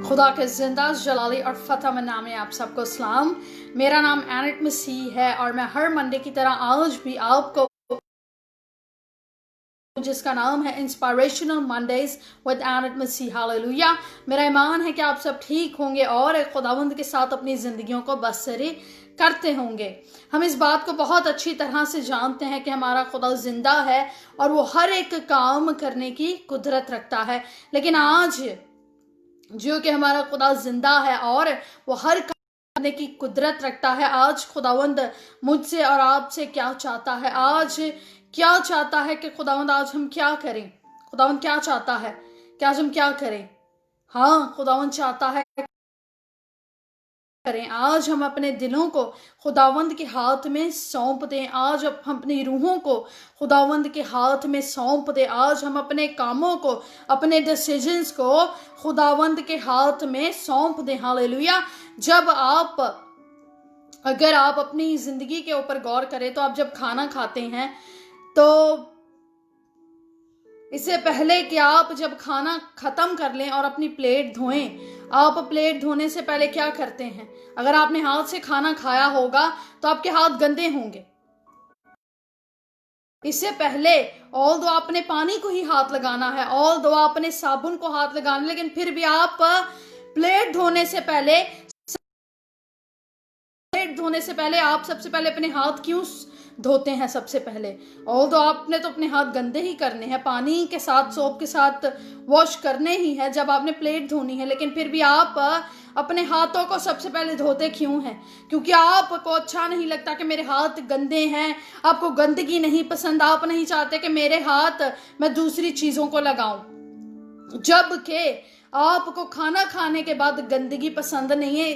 खुदा के जिंदा जलाली और फतह में नाम है आप सबको सलाम। मेरा नाम एनेट मसीह है और मैं हर मंडे की तरह आज भी आपको जिसका नाम है inspirational Mondays with Annette Masih, hallelujah. मेरा ईमान है कि आप सब ठीक होंगे और खुदावंद के साथ अपनी जिंदगियों को बसरे करते होंगे। हम इस बात को बहुत अच्छी तरह से जानते हैं कि हमारा खुदा जिंदा है और वो हर एक काम करने की कुदरत रखता है। लेकिन आज जो कि हमारा खुदा जिंदा है और वो हर काम करने की कुदरत रखता है, आज खुदावंद मुझसे और आपसे क्या चाहता है? आज क्या चाहता है कि खुदावंद आज हम क्या करें? खुदावंद क्या चाहता है कि आज हम क्या करें? हाँ, खुदावंद चाहता है करें आज हम अपने दिलों को खुदावंद के हाथ में सौंप दें। आज हम अपनी रूहों को खुदावंद के हाथ में सौंप दें। आज हम अपने कामों को, अपने डिसीजंस को खुदावंद के हाथ में सौंप दें, हालेलुया। अगर आप अपनी जिंदगी के ऊपर गौर करें तो आप जब खाना खाते हैं तो इससे पहले कि आप जब खाना खत्म कर लें और अपनी प्लेट धोएं, आप प्लेट धोने से पहले क्या करते हैं? अगर आपने हाथ से खाना खाया होगा तो आपके हाथ गंदे होंगे। इससे पहले ऑल दो आपने पानी को ही हाथ लगाना है, ऑल दो आपने साबुन को हाथ लगाना है, लेकिन फिर भी आप प्लेट धोने से पहले आप सबसे पहले अपने हाथ क्यों धोते हैं? सबसे पहले और तो आपने तो अपने हाथ गंदे ही करने हैं, पानी के साथ, सोप के साथ वॉश करने ही है जब आपने प्लेट धोनी है। लेकिन फिर भी आप अपने हाथों को सबसे पहले धोते क्यों हैं? क्योंकि आपको अच्छा नहीं लगता कि मेरे हाथ गंदे हैं, आपको गंदगी नहीं पसंद, आप नहीं चाहते कि मेरे हाथ मैं दूसरी चीजों को लगाऊं। जबकि आपको खाना खाने के बाद गंदगी पसंद नहीं है।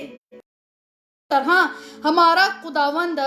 तरह हमारा खुदावंद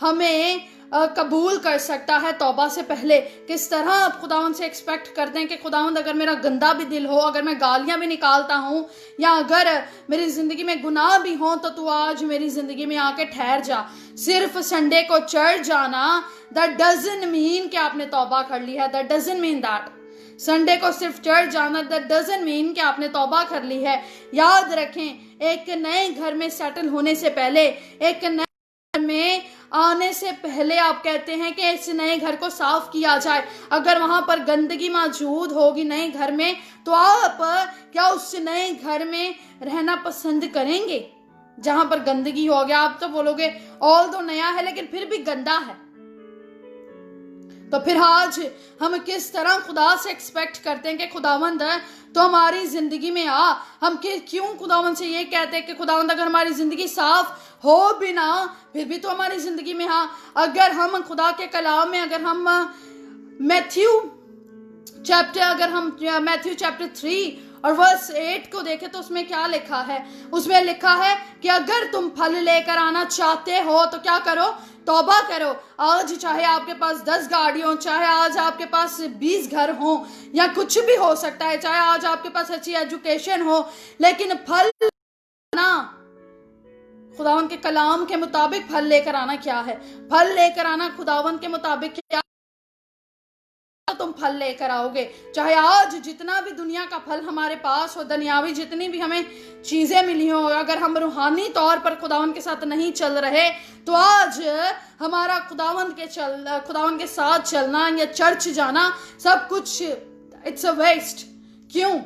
हमें कबूल कर सकता है तौबा से पहले। किस तरह आप खुदावंद से एक्सपेक्ट करते हैं कि खुदावंद अगर मेरा गंदा भी दिल हो, अगर मैं गालियां भी निकालता हूं या अगर मेरी जिंदगी में गुनाह भी हो, तो तू आज मेरी जिंदगी में आके ठहर जा। सिर्फ संडे को चर्च जाना दैट डजंट मीन कि आपने तौबा कर ली है। That doesn't mean that Sunday को सिर्फ चर्च जाना दैट डजंट मीन कि आपने तौबा कर ली है। याद रखें, एक नए घर में सेटल होने से पहले, एक नए घर में आने से पहले आप कहते हैं कि इस नए घर को साफ किया जाए। अगर वहां पर गंदगी मौजूद होगी नए घर में, तो आप क्या उस नए घर में रहना पसंद करेंगे जहां पर गंदगी होगी? आप तो बोलोगे ऑल दो नया है लेकिन फिर भी गंदा है। तो फिर आज हम किस तरह खुदा से एक्सपेक्ट करते हैं कि खुदावंद तो हमारी जिंदगी में आ। हम क्यों खुदावंद से ये कहते हैं कि खुदावंद अगर हमारी जिंदगी साफ हो भी ना, फिर भी तो हमारी जिंदगी में हाँ। अगर हम खुदा के कलाम में, अगर हम मैथ्यू चैप्टर 3 और वर्स 8 को देखें तो उसमें क्या लिखा है? उसमें लिखा है कि अगर तुम फल लेकर आना चाहते हो तो क्या करो? तौबा करो। आज चाहे आपके पास 10 गाड़ी हो, चाहे आज आपके पास 20 घर हो या कुछ भी हो सकता है, चाहे आज आपके पास अच्छी एजुकेशन हो, लेकिन फल ना खुदावन के कलाम के मुताबिक फल लेकर आना क्या है? फल लेकर आना खुदावन के मुताबिक क्या तुम फल लेकर आओगे। चाहे आज जितना भी दुनिया का फल हमारे पास हो, दुनियावी जितनी भी हमें चीजें मिली हो, अगर हम रूहानी तौर पर खुदावन के साथ नहीं चल रहे, तो आज हमारा खुदावन के साथ चलना या चर्च जाना सब कुछ इट्स अ वेस्ट। क्यों?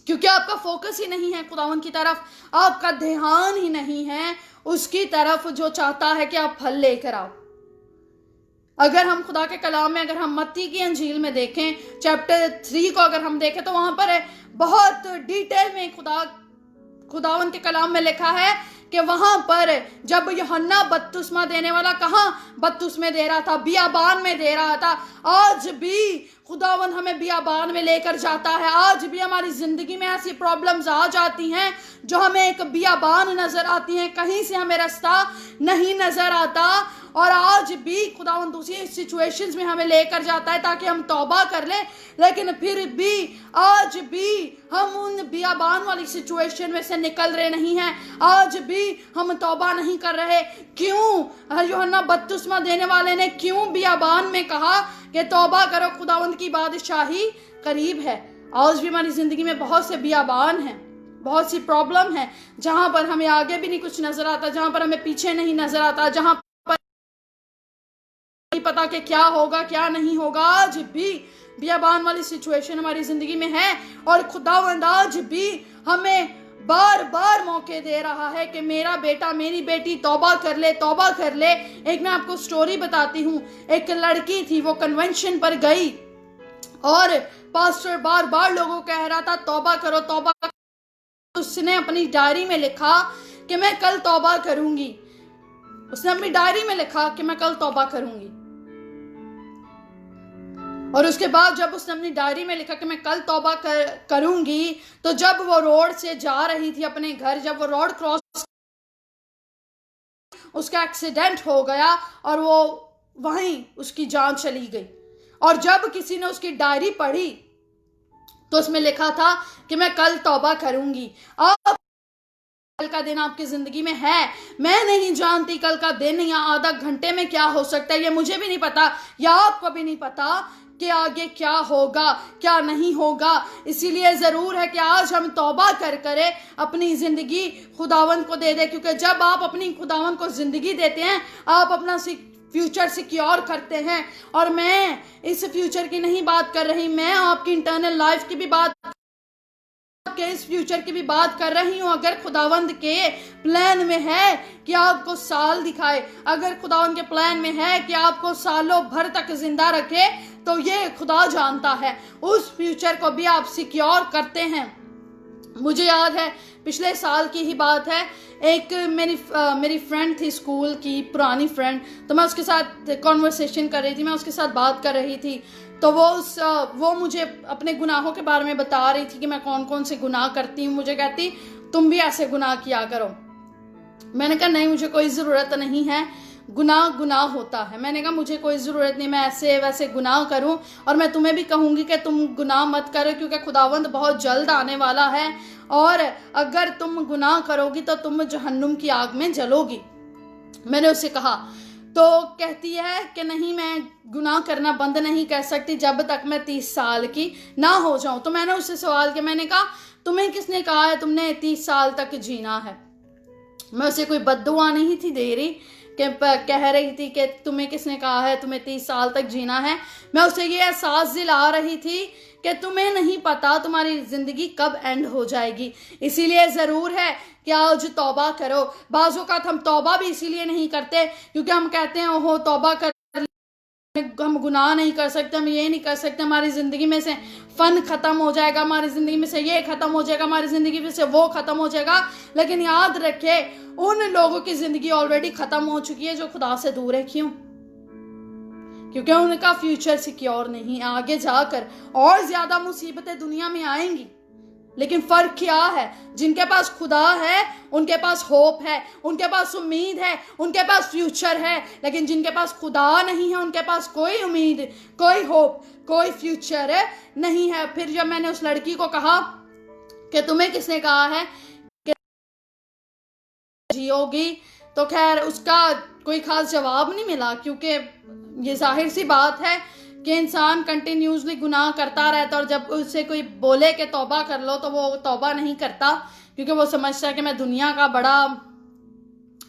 क्योंकि आपका फोकस ही नहीं है खुदावन की तरफ, आपका ध्यान ही नहीं है उसकी तरफ जो चाहता है कि आप फल लेकर आओ। अगर हम खुदा के कलाम में, अगर हम मत्ती की अंजील में देखें, चैप्टर 3 को अगर हम देखें, तो वहां पर बहुत डिटेल में खुदावन के कलाम में लिखा है कि वहां पर जब यूहन्ना बपतिस्मा देने वाला कहाँ बपतिस्मा दे रहा था? बियाबान में दे रहा था। आज भी खुदावन हमें बियाबान में लेकर जाता है। आज भी हमारी जिंदगी में ऐसी प्रॉब्लम्स आ जाती हैं जो हमें एक बियाबान नजर आती हैं, कहीं से हमें रास्ता नहीं नजर आता, और आज भी खुदावन दूसरी सिचुएशंस में हमें लेकर जाता है ताकि हम तौबा कर लें। लेकिन फिर भी आज भी हम उन बियाबान वाली सिचुएशन में से निकल रहे नहीं हैं। आज भी हम तौबा नहीं कर रहे। क्यों? यूहन्ना बपतिस्मा देने वाले ने क्यों बियाबान में कहा कि तौबा करो, खुदावंद की बादशाही करीब है? आज भी हमारी जिंदगी में बहुत से बियाबान हैं, बहुत सी प्रॉब्लम है, जहां पर हमें आगे भी नहीं कुछ नजर आता, जहां पर हमें पीछे नहीं नजर आता, जहां पर नहीं पता कि क्या होगा क्या नहीं होगा। आज भी बियाबान वाली सिचुएशन हमारी जिंदगी में है और खुदावंद आज भी हमें बार बार मौके दे रहा है कि मेरा बेटा मेरी बेटी तौबा कर ले, तौबा कर ले। एक मैं आपको स्टोरी बताती हूँ। एक लड़की थी, वो कन्वेंशन पर गई और पास्टर बार बार लोगों को कह रहा था तौबा करो तौबा करो। उसने अपनी डायरी में लिखा कि मैं कल तौबा करूंगी। उसने अपनी डायरी में लिखा कि मैं कल तौबा करूंगी, और उसके बाद जब उसने अपनी डायरी में लिखा कि मैं कल तौबा करूंगी, तो जब वो रोड से जा रही थी अपने घर, जब वो रोड क्रॉस, उसका एक्सीडेंट हो गया और वो वहीं उसकी जान चली गई। और जब किसी ने उसकी डायरी पढ़ी तो उसमें लिखा था कि मैं कल तौबा करूंगी। अब कल का दिन आपकी जिंदगी में है, मैं नहीं जानती कल का दिन या आधा घंटे में क्या हो सकता है, ये मुझे भी नहीं पता या आपको भी नहीं पता कि आगे क्या होगा क्या नहीं होगा। इसीलिए जरूर है कि आज हम तौबा करें, अपनी जिंदगी खुदावंद को दे दे, क्योंकि जब आप अपनी खुदावंद को जिंदगी देते हैं आप अपना फ्यूचर सिक्योर करते हैं। और मैं इस फ्यूचर की नहीं बात कर रही, मैं आपकी इंटरनल लाइफ की भी बात, के इस फ्यूचर की भी बात कर रही हूं। अगर खुदावंद के प्लान में है कि आपको साल दिखाए, अगर खुदावंद के प्लान में है कि आपको सालों भर तक जिंदा रखे, तो ये खुदा जानता है, उस फ्यूचर को भी आप सिक्योर करते हैं। मुझे याद है पिछले साल की ही बात है, एक मेरी फ्रेंड थी, स्कूल की पुरानी फ्रेंड, तो मैं उसके साथ कॉन्वर्सेशन कर रही थी, मैं उसके साथ बात कर रही थी। तो वो मुझे अपने गुनाहों के बारे में बता रही थी कि मैं कौन कौन से गुनाह करती हूँ। मुझे कहती तुम भी ऐसे गुनाह किया करो। मैंने कहा नहीं, मुझे कोई ज़रूरत नहीं है, गुनाह होता है। मैंने कहा मुझे कोई ज़रूरत नहीं मैं ऐसे वैसे गुनाह करूं, और मैं तुम्हें भी कहूँगी कि तुम गुनाह मत करो, क्योंकि खुदावंद बहुत जल्द आने वाला है, और अगर तुम गुनाह करोगी तो तुम जहन्नुम की आग में जलोगी। मैंने उससे कहा, तो कहती है कि नहीं, मैं गुनाह करना बंद नहीं कर सकती जब तक मैं 30 साल की ना हो जाऊं। तो मैंने उससे सवाल किया, मैंने कहा तुम्हें किसने कहा है तुमने 30 साल तक जीना है? मैं उसे कोई बद्दुआ नहीं थी दे रही कि कह रही थी कि तुम्हें किसने कहा है तुम्हें 30 साल तक जीना है। मैं उसे ये एहसास दिला रही थी कि तुम्हें नहीं पता तुम्हारी ज़िंदगी कब एंड हो जाएगी। इसीलिए ज़रूर है कि आज तौबा करो। बाज़ औक़ात हम तौबा भी इसीलिए नहीं करते क्योंकि हम कहते हैं ओहो तौबा कर, हम गुनाह नहीं कर सकते, हम ये नहीं कर सकते, हमारी ज़िंदगी में से फ़न ख़त्म हो जाएगा, हमारी ज़िंदगी में से ये ख़त्म हो जाएगा, हमारी ज़िंदगी में से वो ख़त्म हो जाएगा। लेकिन याद रखे, उन लोगों की ज़िंदगी ऑलरेडी ख़त्म हो चुकी है जो खुदा से दूर है। क्यों? क्योंकि उनका फ्यूचर सिक्योर नहीं है। आगे जाकर और ज़्यादा मुसीबतें दुनिया में आएंगी, लेकिन फ़र्क क्या है? जिनके पास खुदा है उनके पास होप है, उनके पास उम्मीद है, उनके पास फ्यूचर है। लेकिन जिनके पास खुदा नहीं है उनके पास कोई उम्मीद, कोई होप, कोई फ्यूचर नहीं है। फिर जब मैंने उस लड़की को कहा कि तुम्हें किसने कहा है कि जियोगी, तो खैर उसका कोई खास जवाब नहीं मिला, क्योंकि ये जाहिर सी बात है कि इंसान कंटिन्यूसली गुनाह करता रहता है, और जब उससे कोई बोले कि तौबा कर लो तो वो तौबा नहीं करता, क्योंकि वो समझता है कि मैं दुनिया का बड़ा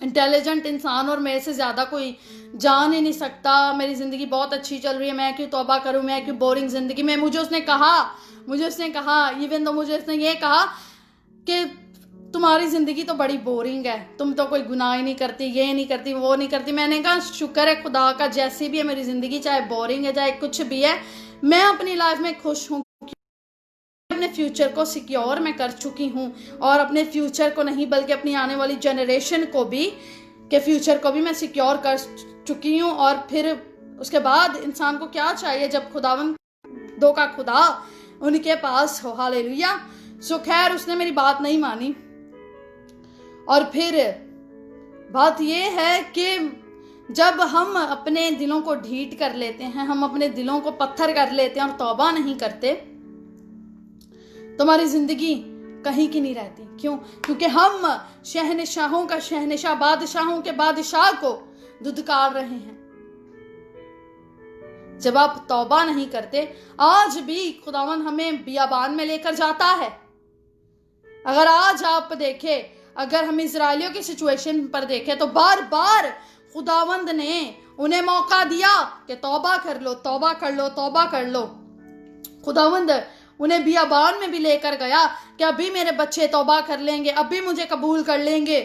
इंटेलिजेंट इंसान और मेरे से ज़्यादा कोई जान ही नहीं सकता, मेरी ज़िंदगी बहुत अच्छी चल रही है, मैं क्यों तौबा करूँ, मैं क्यों बोरिंग ज़िंदगी में। मुझे उसने कहा इवन तो मुझे उसने ये कहा कि तुम्हारी ज़िंदगी तो बड़ी बोरिंग है, तुम तो कोई गुनाह ही नहीं करती, ये नहीं करती, वो नहीं करती। मैंने कहा शुक्र है खुदा का, जैसी भी है मेरी ज़िंदगी, चाहे बोरिंग है चाहे कुछ भी है, मैं अपनी लाइफ में खुश हूँ, अपने फ्यूचर को सिक्योर मैं कर चुकी हूँ, और अपने फ्यूचर को नहीं बल्कि अपनी आने वाली जनरेशन को भी के फ्यूचर को भी मैं सिक्योर कर चुकी हूँ। और फिर उसके बाद इंसान को क्या चाहिए जब खुदावंद दो का खुदा उनके पास हो। हालेलुया। सो खैर उसने मेरी बात नहीं मानी, और फिर बात ये है कि जब हम अपने दिलों को ढीठ कर लेते हैं, हम अपने दिलों को पत्थर कर लेते हैं और तौबा नहीं करते, तो हमारी जिंदगी कहीं की नहीं रहती। क्यों? क्योंकि हम शहनशाहों का शहनशाह, बादशाहों के बादशाह को धुतकार रहे हैं। जब आप तौबा नहीं करते, आज भी खुदावन हमें बियाबान में लेकर जाता है। अगर आज आप देखें, अगर हम इजराइलियों की सिचुएशन पर देखें, तो बार बार खुदावंद ने उन्हें मौका दिया कि तौबा कर लो, तौबा कर लो, तौबा कर लो। खुदावंद उन्हें बियाबान में भी लेकर गया कि अभी मेरे बच्चे तौबा कर लेंगे, अभी मुझे कबूल कर लेंगे।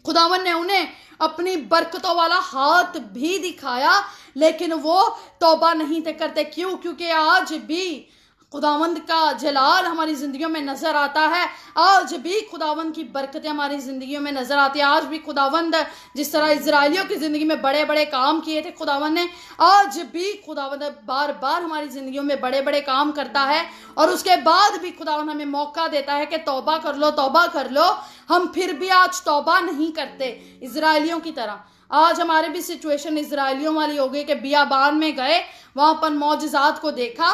खुदावंद ने उन्हें अपनी बरकतों वाला हाथ भी दिखाया, लेकिन वो तौबा नहीं थे करते। क्यों? क्योंकि आज भी खुदावंद का जलाल हमारी ज़िंदगियों में नज़र आता है, आज भी खुदावंद की बरकतें हमारी ज़िंदगियों में नज़र आती है। आज भी खुदावंद जिस तरह इजराइलियों की ज़िंदगी में बड़े बड़े काम किए थे खुदावंद ने, आज भी खुदावंद बार बार हमारी ज़िंदगियों में बड़े बड़े काम करता है, और उसके बाद भी खुदावंद हमें मौका देता है कि तौबा कर लो, तौबा कर लो। हम फिर भी आज तौबा नहीं करते इजराइलियों की तरह। आज हमारे भी सिचुएशन इजराइलियों वाली हो गई कि बियाबान में गए, वहाँ पर मौजज़ात को देखा,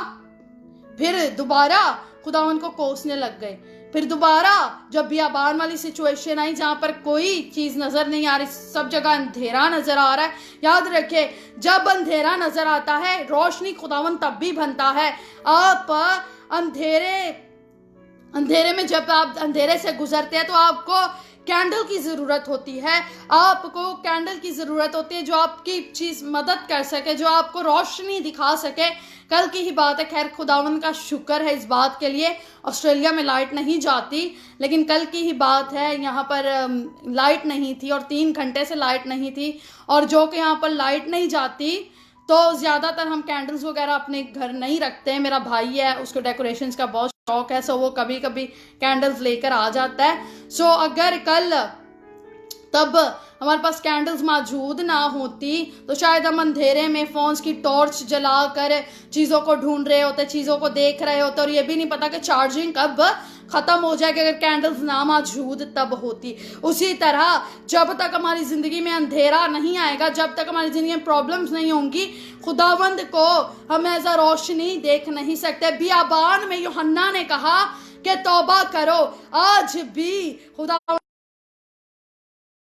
फिर दोबारा खुदावंद को कोसने लग गए। फिर दोबारा जब बियाबान वाली सिचुएशन आई, जहाँ पर कोई चीज़ नज़र नहीं आ रही, सब जगह अंधेरा नज़र आ रहा है। याद रखे, जब अंधेरा नज़र आता है, रोशनी खुदावंद तब भी बनता है। आप अंधेरे में जब आप अंधेरे से गुजरते हैं, तो आपको कैंडल की ज़रूरत होती है। आपको कैंडल की ज़रूरत होती है जो आपकी चीज़ मदद कर सके, जो आपको रोशनी दिखा सके। कल की ही बात है, खैर खुदावंद का शुक्र है इस बात के लिए, ऑस्ट्रेलिया में लाइट नहीं जाती, लेकिन कल की ही बात है, यहाँ पर लाइट नहीं थी और 3 घंटे से लाइट नहीं थी। और जो कि यहाँ पर लाइट नहीं जाती, तो ज़्यादातर हम कैंडल्स वगैरह अपने घर नहीं रखते हैं। मेरा भाई है, उसको डेकोरेशंस का बहुत शौक है, सो वो कभी कभी कैंडल्स लेकर आ जाता है। सो अगर कल तब हमारे पास कैंडल्स मौजूद ना होती, तो शायद हम अंधेरे में फ़ोन्स की टॉर्च जलाकर चीज़ों को ढूंढ रहे होते, चीज़ों को देख रहे होते, और ये भी नहीं पता कि चार्जिंग कब ख़त्म हो जाएगी अगर कैंडल्स ना मौजूद तब होती। उसी तरह जब तक हमारी ज़िंदगी में अंधेरा नहीं आएगा, जब तक हमारी ज़िंदगी में प्रॉब्लम्स नहीं होंगी, खुदावंद को हम ऐसा रोशनी देख नहीं सकते। बियाबान में यूहन्ना ने कहा कि तौबा करो।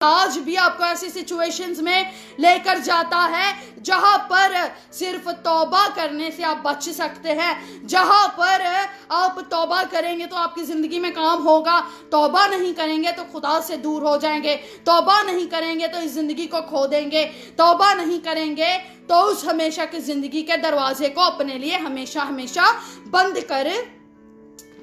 आज भी आपको ऐसी सिचुएशंस में लेकर जाता है जहां पर सिर्फ तौबा करने से आप बच सकते हैं। जहां पर आप तौबा करेंगे तो आपकी ज़िंदगी में काम होगा, तौबा नहीं करेंगे तो खुदा से दूर हो जाएंगे, तौबा नहीं करेंगे तो इस ज़िंदगी को खो देंगे, तौबा नहीं करेंगे तो उस हमेशा की ज़िंदगी के दरवाजे को अपने लिए हमेशा हमेशा बंद कर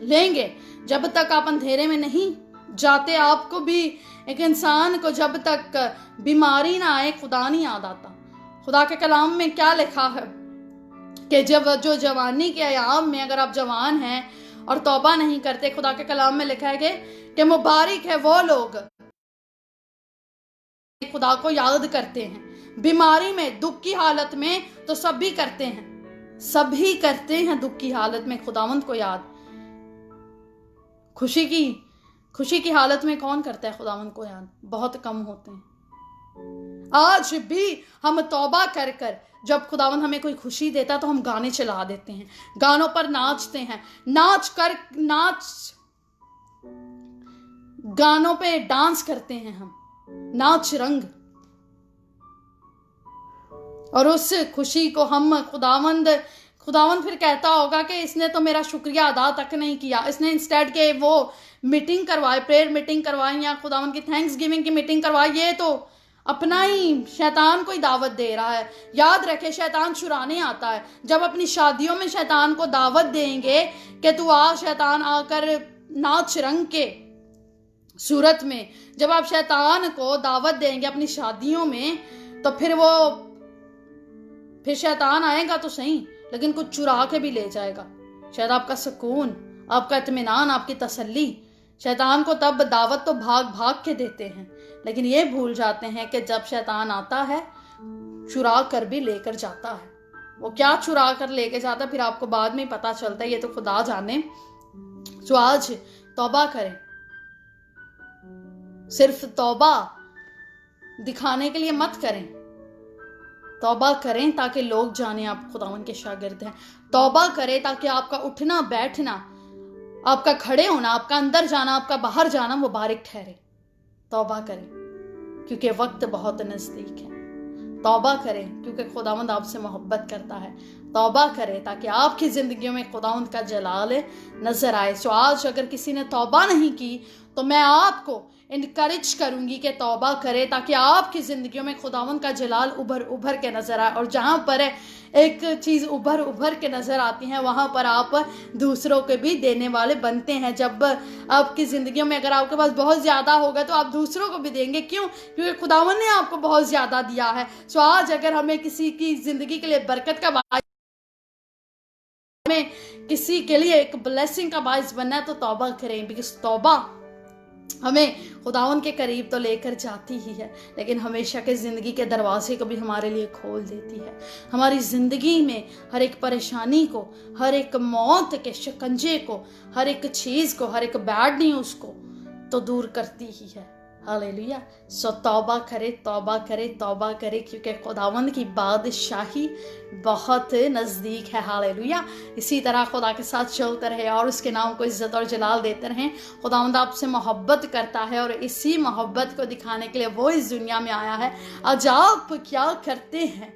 लेंगे। जब तक आप अंधेरे में नहीं जाते, आपको भी, एक इंसान को जब तक बीमारी ना आए, खुदा नहीं याद आता। खुदा के कलाम में क्या लिखा है कि जब जो जवानी के अयाम में अगर आप जवान हैं और तौबा नहीं करते, खुदा के कलाम में लिखा है कि मुबारक है वो लोग खुदा को याद करते हैं। बीमारी में, दुख की हालत में तो सभी करते हैं, सभी करते हैं दुख की हालत में खुदावंद को याद। खुशी की हालत में कौन करता है खुदावंद को याद? बहुत कम होते हैं। आज भी हम तौबा कर कर जब खुदावंद हमें कोई खुशी देता तो हम गाने चला देते हैं, गानों पर नाचते हैं, गानों पे डांस करते हैं हम, नाच रंग। और उस खुशी को हम खुदावंद फिर कहता होगा कि इसने तो मेरा शुक्रिया अदा तक नहीं किया। इसने इंस्टेड के वो मीटिंग करवाए, प्रेयर मीटिंग करवाई या खुदावंद की थैंक्स गिविंग की मीटिंग करवाई, ये तो अपना ही शैतान को ही दावत दे रहा है। याद रखे, शैतान चुराने आता है। जब अपनी शादियों में शैतान को दावत देंगे कि तू आ शैतान, आकर नाच रंग के सूरत में, जब आप शैतान को दावत देंगे अपनी शादियों में, तो फिर शैतान आएगा तो सही, लेकिन कुछ चुरा के भी ले जाएगा। शायद आपका सुकून, आपका इत्मीनान, आपकी तसल्ली। शैतान को तब दावत तो भाग भाग के देते हैं, लेकिन ये भूल जाते हैं कि जब शैतान आता है चुरा कर भी लेकर जाता है। वो क्या चुरा कर लेके जाता है फिर आपको बाद में पता चलता है, ये तो खुदा जाने। तो आज तौबा करें, सिर्फ तौबा दिखाने के लिए मत करें, तौबा करें ताकि लोग जाने आप खुदावन के शागिर्द हैं। तौबा करें ताकि आपका उठना बैठना, आपका खड़े होना, आपका अंदर जाना, आपका बाहर जाना मुबारक ठहरे। तौबा करें क्योंकि वक्त बहुत नज़दीक है। तौबा करें क्योंकि खुदावंद आपसे मोहब्बत करता है। तौबा करें ताकि आपकी ज़िंदगियों में खुदावंद का जलाल नज़र आए। सो आज अगर किसी ने तौबा नहीं की तो मैं आपको इनकरेज करूंगी कि तौबा करें ताकि आपकी ज़िंदगियों में खुदावंद का जलाल उभर के नज़र आए। और जहाँ पर एक चीज़ उभर के नज़र आती है वहाँ पर आप दूसरों के भी देने वाले बनते हैं। जब आपकी ज़िंदगियों में अगर आपके पास बहुत ज़्यादा होगा तो आप दूसरों को भी देंगे। क्यों? क्योंकि खुदावंद ने आपको बहुत ज़्यादा दिया है। सो आज अगर हमें किसी की ज़िंदगी के लिए बरकत का हमें किसी के लिए एक ब्लेसिंग का बाइस बनना है तो तौबा करें। बिकॉज तौबा हमें खुदावंद के करीब तो लेकर जाती ही है, लेकिन हमेशा के ज़िंदगी के दरवाजे को भी हमारे लिए खोल देती है। हमारी ज़िंदगी में हर एक परेशानी को, हर एक मौत के शिकंजे को, हर एक चीज़ को, हर एक बैड न्यूज़ को तो दूर करती ही है। हालेलुया। सो तौबा करे, तौबा करे, तौबा करे, क्योंकि खुदावंद की बादशाही बहुत नज़दीक है। हालेलुया। इसी तरह खुदा के साथ चलते रहे और उसके नाम को इज्जत और जलाल देते रहें। खुदावंद आपसे मोहब्बत करता है और इसी मोहब्बत को दिखाने के लिए वो इस दुनिया में आया है। आज आप क्या करते हैं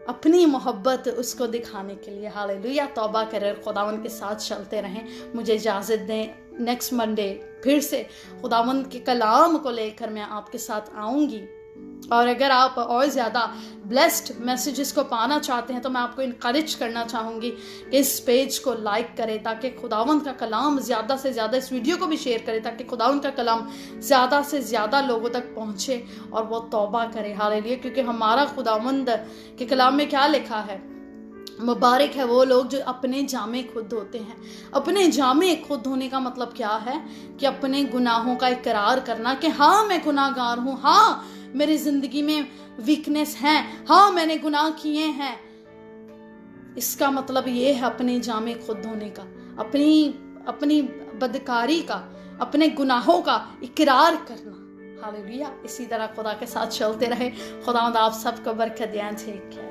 अपनी मोहब्बत उसको दिखाने के लिए। हालेलुया। तौबा करें, खुदावंद के साथ चलते रहें। मुझे इजाज़त दें। नेक्स्ट मंडे फिर से खुदावंद के कलाम को लेकर मैं आपके साथ आऊँगी। और अगर आप और ज़्यादा ब्लेस्ड मैसेजेस को पाना चाहते हैं तो मैं आपको इनकरेज करना चाहूँगी कि इस पेज को लाइक करें ताकि खुदावंद का कलाम ज़्यादा से ज़्यादा, इस वीडियो को भी शेयर करें ताकि खुदावंद का कलाम ज़्यादा से ज़्यादा लोगों तक पहुँचे और वो तौबा करें। हालेलुया। क्योंकि हमारा खुदावंद के कलाम में क्या लिखा है? मुबारक है वो लोग जो अपने जामे खुद धोते हैं। अपने जामे खुद धोने का मतलब क्या है? कि अपने गुनाहों का इकरार करना कि हाँ मैं गुनाहगार हूँ, हाँ मेरी ज़िंदगी में वीकनेस है, हाँ मैंने गुनाह किए हैं। इसका मतलब ये है अपने जामे खुद धोने का, अपनी बदकारी का, अपने गुनाहों का इकरार करना। हालेलुया। इसी तरह खुदा के साथ चलते रहे। खुदा आप सबको बरकत दें। ठीक है।